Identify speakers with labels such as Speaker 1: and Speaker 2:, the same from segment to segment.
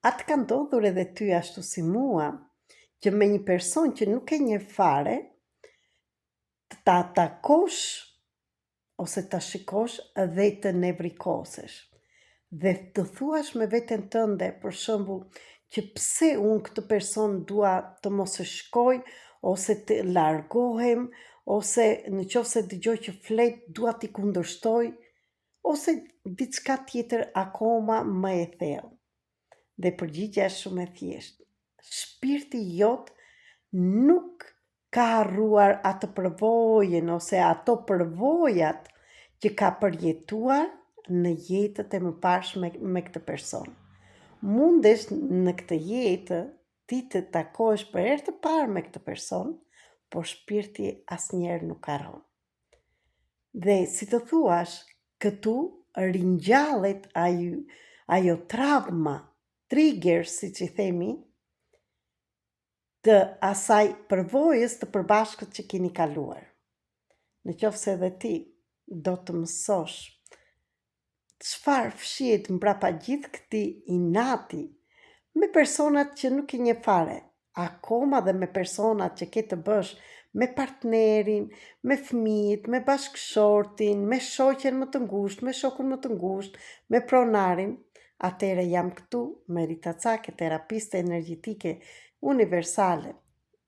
Speaker 1: Atë ka ndodhur edhe ty ashtu si mua, që me një person që nuk e njeh fare, të ta takosh ose ta shikosh dhe të nevrikosesh. Dhe të thuash me veten tënde, për shembull, që pse unë këtë person dua të mos e shkoj, ose të largohem, ose në qoftë se dëgjoj që flet, dua t'i kundërshtoj, ose diçka tjetër akoma më e thellë. Dhe përgjigjja është shumë e thjeshtë. Shpirti jot nuk ka harruar atë përvojën ose ato përvojat që ka përjetuar në jetët e mëparshme me këtë person. Mundesh në këtë jetë ti të takohesh për herë të parë me këtë person, por shpirti asnjëherë nuk harron. Dhe si të thuash, këtu ringjallet ajo trauma, trigger, siç i themi, të asaj përvojës të përbashkët që keni kaluar. Në qoftë se edhe ti do të mësosh çfarë fshihet mbrapa gjithë këtij inati me personat që nuk i njeh fare, akoma dhe me personat që ke të bësh me partnerin, me fëmijët, me bashkëshortin, me shoqen më të ngushtë, me shokun më të ngushtë, me pronarin, atëherë jam këtu me Rita Cake, terapiste energjetike universale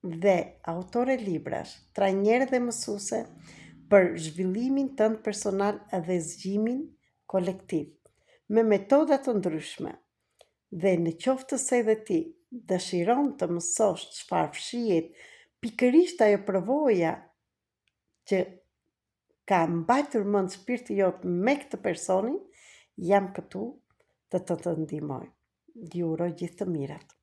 Speaker 1: dhe autore librash, trajnere dhe mësuese për zhvillimin tënd personal dhe zgjimin kolektiv, me metoda të ndryshme. Dhe në qoftë se edhe ti dëshiron të mësosh çfarë fshihet pikërisht ajo përvoja që ka mbajtur mend shpirti jot me këtë personin, jam këtu të të ndihmoj. Ju uroj gjithë të mirat.